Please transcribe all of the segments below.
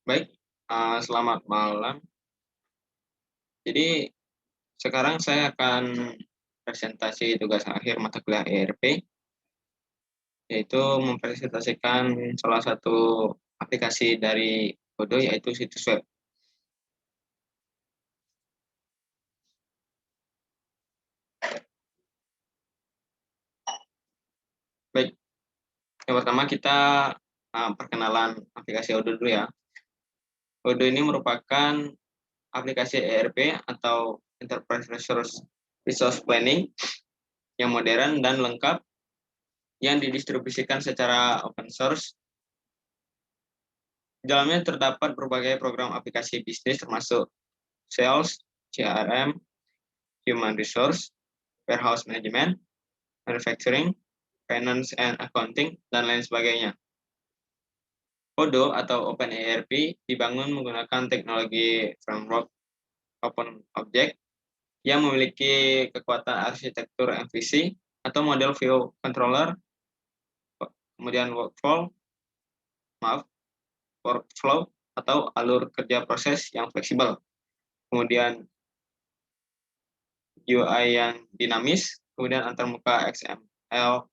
Baik, selamat malam. Jadi sekarang saya akan presentasi tugas akhir mata kuliah ERP, yaitu mempresentasikan salah satu aplikasi dari Odoo, yaitu situs web. Baik, yang pertama kita perkenalan aplikasi Odoo dulu ya. Odoo ini merupakan aplikasi ERP atau Enterprise Resource Planning yang modern dan lengkap yang didistribusikan secara open source. Di dalamnya terdapat berbagai program aplikasi bisnis termasuk sales, CRM, human resource, warehouse management, manufacturing, finance and accounting, dan lain sebagainya. Odoo atau OpenERP dibangun menggunakan teknologi framework Open Object yang memiliki kekuatan arsitektur MVC atau model view controller, kemudian workflow atau alur kerja proses yang fleksibel, kemudian UI yang dinamis, kemudian antarmuka XML,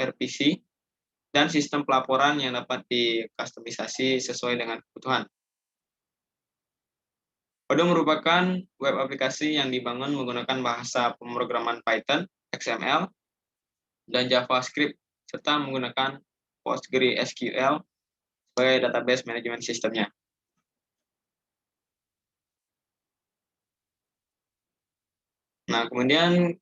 RPC, dan sistem pelaporan yang dapat dikustomisasi sesuai dengan kebutuhan. Odoo merupakan web aplikasi yang dibangun menggunakan bahasa pemrograman Python, XML, dan JavaScript, serta menggunakan PostgreSQL sebagai database manajemen sistemnya. Nah, kemudian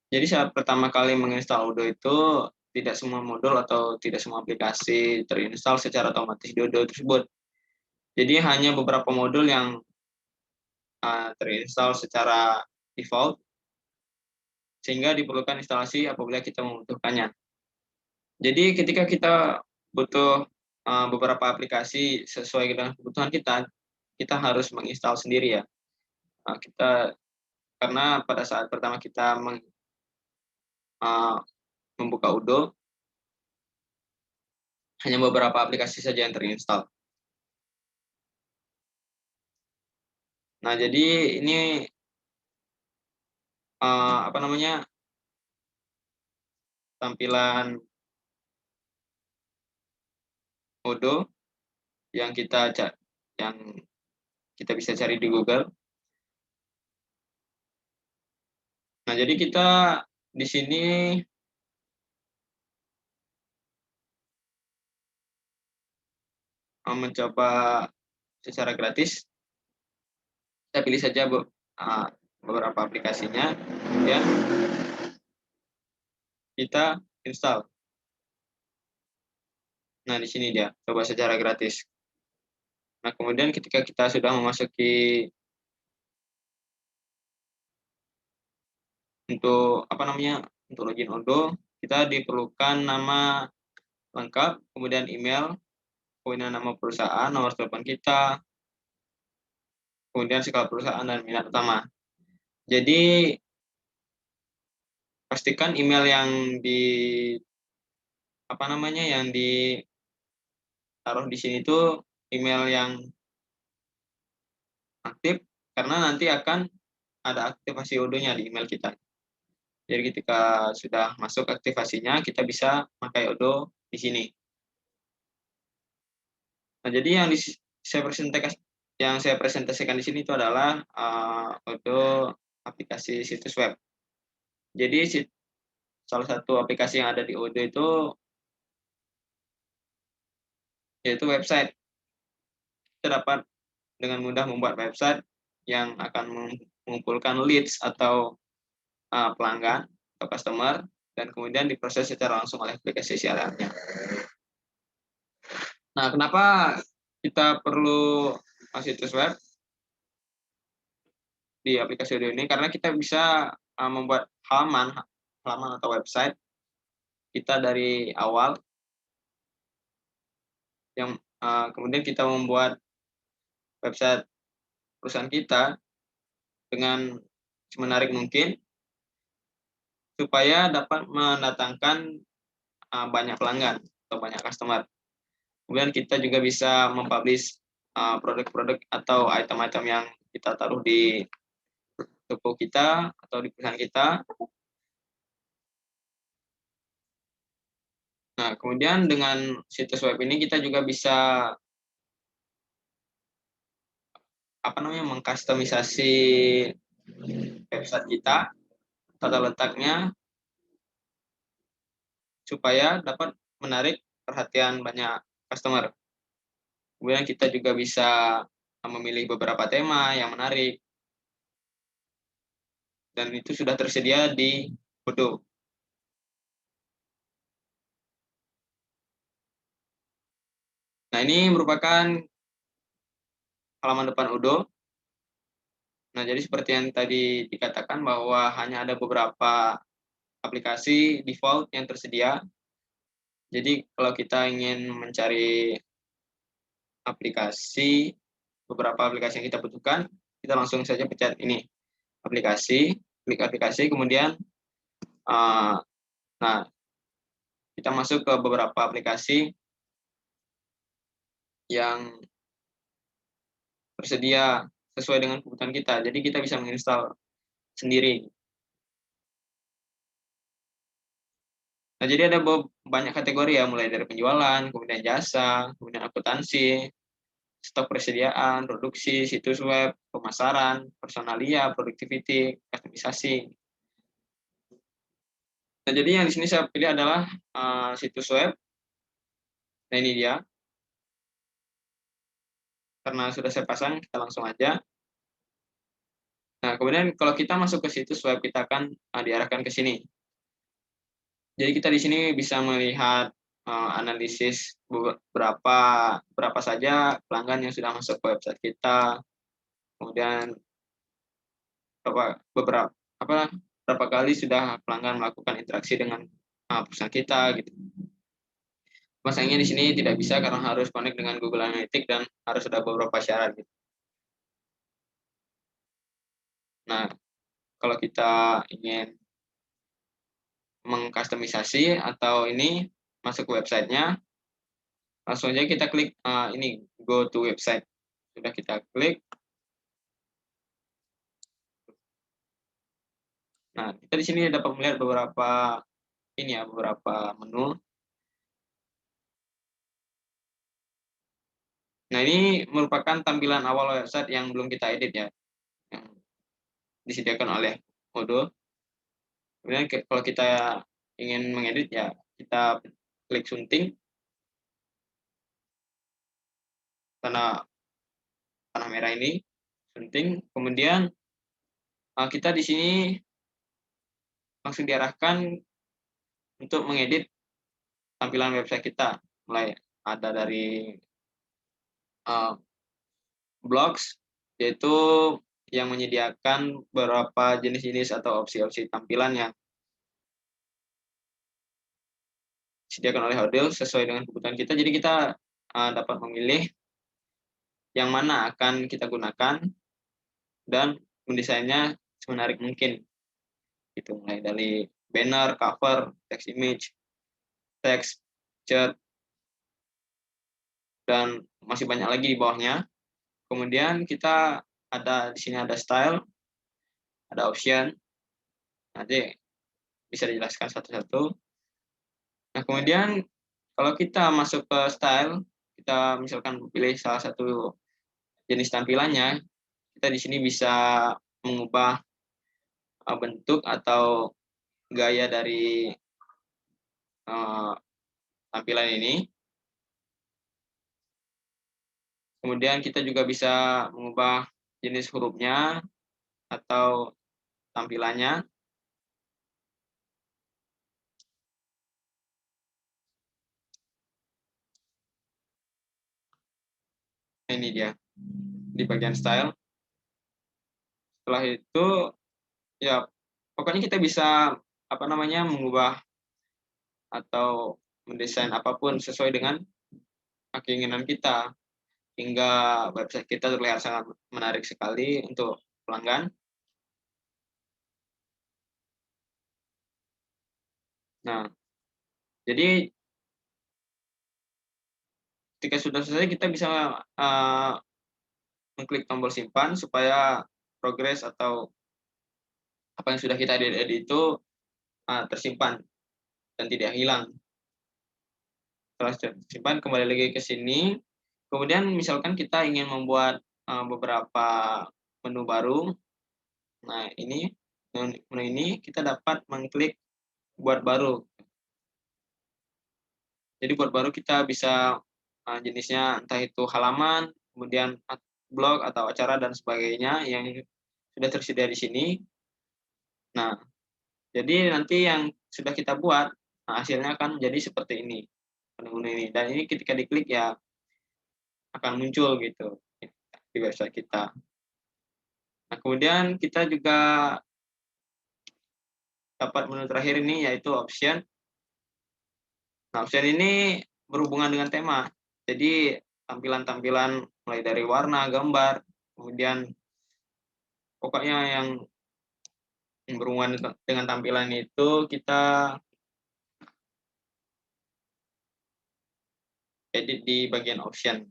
jadi saat pertama kali menginstal Odoo itu tidak semua modul atau tidak semua aplikasi terinstall secara otomatis di Odoo tersebut. Jadi hanya beberapa modul yang terinstall secara default, sehingga diperlukan instalasi apabila kita membutuhkannya. Jadi ketika kita butuh beberapa aplikasi sesuai dengan kebutuhan kita, kita harus menginstal sendiri ya. Karena pada saat pertama kita membuka Odoo, hanya beberapa aplikasi saja yang terinstall. Nah, jadi ini tampilan Odoo yang kita bisa cari di Google. Nah, jadi kita di sini mencoba secara gratis. Kita pilih saja beberapa aplikasinya, kemudian kita install. Nah, di sini dia, coba secara gratis. Nah, kemudian ketika kita sudah memasuki untuk login Odoo, kita diperlukan nama lengkap, kemudian email, kemudian nama perusahaan, nomor telepon kita, kemudian skala perusahaan dan minat utama. Jadi pastikan email yang ditaruh di sini itu email yang aktif, karena nanti akan ada aktivasi Odoo-nya di email kita. Jadi ketika sudah masuk aktivasinya, kita bisa pakai Odoo di sini. Nah, jadi yang saya presentasikan di sini itu adalah Odoo aplikasi situs web. Jadi salah satu aplikasi yang ada di Odoo itu yaitu website. Kita dapat dengan mudah membuat website yang akan mengumpulkan leads atau pelanggan atau customer, dan kemudian diproses secara langsung oleh aplikasi CRM-nya. Nah, kenapa kita perlu situs web di aplikasi Odoo ini? Karena kita bisa membuat halaman atau website kita dari awal, yang kemudian kita membuat website perusahaan kita dengan semenarik mungkin supaya dapat mendatangkan banyak pelanggan. atau banyak customer. Kemudian kita juga bisa mempublish produk-produk atau item-item yang kita taruh di toko kita atau di perusahaan kita. Nah, kemudian dengan situs web ini kita juga bisa mengkustomisasi website kita, tata letaknya supaya dapat menarik perhatian banyak customer. Kemudian kita juga bisa memilih beberapa tema yang menarik, dan itu sudah tersedia di Odoo. Nah, ini merupakan halaman depan Odoo. Nah, jadi seperti yang tadi dikatakan bahwa hanya ada beberapa aplikasi default yang tersedia. Jadi kalau kita ingin mencari beberapa aplikasi yang kita butuhkan, kita langsung saja pencet ini, klik aplikasi, kemudian nah, kita masuk ke beberapa aplikasi yang tersedia sesuai dengan kebutuhan kita. Jadi kita bisa menginstal sendiri. Nah, jadi ada banyak kategori ya, mulai dari penjualan, kemudian jasa, kemudian akuntansi, stok persediaan, produksi, situs web, pemasaran, personalia, productivity, customisasi. Nah, jadi yang di sini saya pilih adalah situs web. Nah, ini dia. Karena sudah saya pasang, kita langsung aja. Nah, kemudian kalau kita masuk ke situs web, kita akan diarahkan ke sini. Jadi kita di sini bisa melihat analisis berapa saja pelanggan yang sudah masuk ke website kita, kemudian berapa kali sudah pelanggan melakukan interaksi dengan perusahaan kita gitu. Masangnya di sini tidak bisa karena harus connect dengan Google Analytics dan harus ada beberapa syarat gitu. Nah, kalau kita ingin mengkustomisasi atau ini masuk ke websitenya, langsung aja kita klik ini go to website. Sudah kita klik. Nah, kita di sini dapat melihat beberapa menu. Nah, ini merupakan tampilan awal website yang belum kita edit ya, yang disediakan oleh Odoo. Kemudian kalau kita ingin mengedit ya, kita klik sunting tanah merah ini, sunting. Kemudian kita di sini langsung diarahkan untuk mengedit tampilan website kita, mulai ada dari blogs, yaitu yang menyediakan beberapa jenis-jenis atau opsi-opsi tampilan yang disediakan oleh Odoo sesuai dengan kebutuhan kita. Jadi kita dapat memilih yang mana akan kita gunakan dan mendesainnya semenarik mungkin. Itu mulai dari banner, cover, text image, text, chat, dan masih banyak lagi di bawahnya. Kemudian kita di sini ada style, ada option. Nanti bisa dijelaskan satu-satu. Nah, kemudian kalau kita masuk ke style, kita misalkan pilih salah satu jenis tampilannya, kita di sini bisa mengubah bentuk atau gaya dari tampilan ini. Kemudian kita juga bisa mengubah jenis hurufnya atau tampilannya. Ini dia di bagian style. Setelah itu ya pokoknya kita bisa mengubah atau mendesain apapun sesuai dengan keinginan kita, hingga website kita terlihat sangat menarik sekali untuk pelanggan. Nah, jadi ketika sudah selesai kita bisa mengklik tombol simpan supaya progres atau apa yang sudah kita edit itu tersimpan dan tidak hilang. Setelah tersimpan, kembali lagi ke sini. Kemudian misalkan kita ingin membuat beberapa menu baru. Nah, menu ini kita dapat mengklik buat baru. Jadi buat baru kita bisa jenisnya entah itu halaman, kemudian blog atau acara dan sebagainya yang sudah tersedia di sini. Nah, jadi nanti yang sudah kita buat, hasilnya akan jadi seperti ini, menu ini. Dan ini ketika diklik ya akan muncul gitu di website kita. Nah, kemudian kita juga dapat menu terakhir ini yaitu option. Nah, option ini berhubungan dengan tema. Jadi tampilan-tampilan mulai dari warna, gambar, kemudian pokoknya yang berhubungan dengan tampilan itu kita edit di bagian option.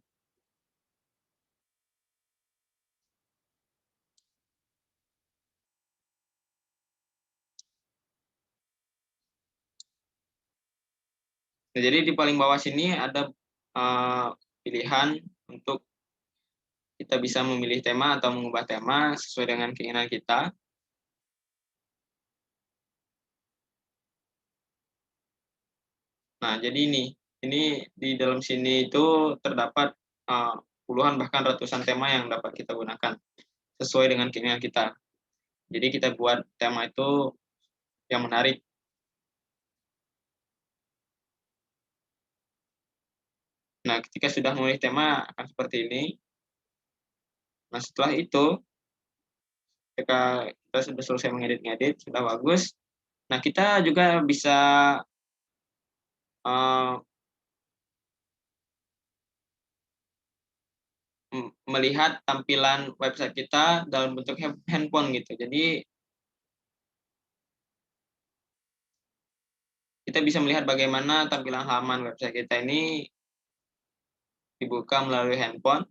Nah, jadi di paling bawah sini ada pilihan untuk kita bisa memilih tema atau mengubah tema sesuai dengan keinginan kita. Nah, jadi ini di dalam sini itu terdapat puluhan bahkan ratusan tema yang dapat kita gunakan sesuai dengan keinginan kita. Jadi kita buat tema itu yang menarik. Nah, ketika sudah memilih tema akan seperti ini. Nah, setelah itu ketika kita sudah selesai mengedit-ngedit, sudah bagus. Nah, kita juga bisa melihat tampilan website kita dalam bentuk handphone gitu. Jadi kita bisa melihat bagaimana tampilan halaman website kita ini dibuka melalui handphone.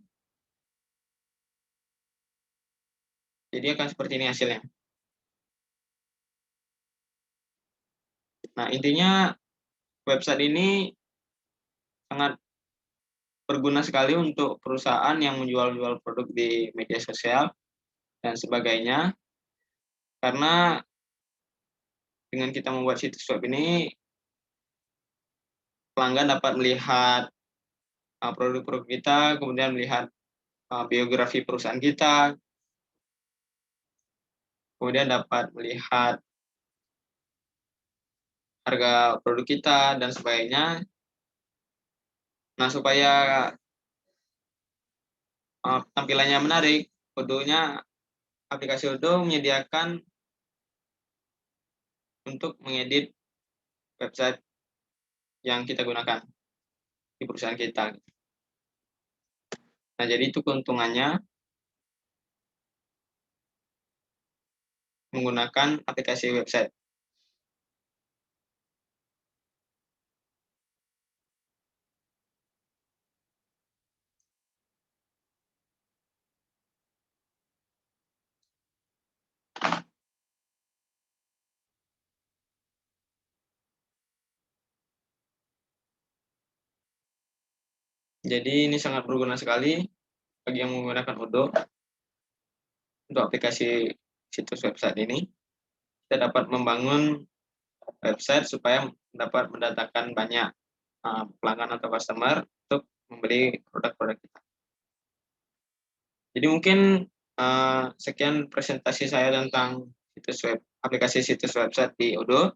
Jadi akan seperti ini hasilnya. Nah, intinya website ini sangat berguna sekali untuk perusahaan yang menjual-jual produk di media sosial dan sebagainya. Karena dengan kita membuat situs web ini, pelanggan dapat melihat produk-produk kita, kemudian melihat biografi perusahaan kita, kemudian dapat melihat harga produk kita, dan sebagainya. Nah, supaya tampilannya menarik, Odoo-nya, aplikasi Odoo menyediakan untuk mengedit website yang kita gunakan di perusahaan kita. Nah, jadi itu keuntungannya menggunakan aplikasi website. Jadi ini sangat berguna sekali bagi yang menggunakan Odoo untuk aplikasi situs website ini. Kita dapat membangun website supaya dapat mendatangkan banyak pelanggan atau customer untuk membeli produk-produk kita. Jadi mungkin sekian presentasi saya tentang aplikasi situs website di Odoo.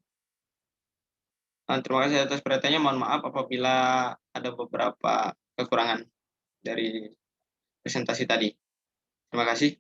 Terima kasih atas perhatiannya. Mohon maaf apabila ada beberapa kekurangan dari presentasi tadi. Terima kasih.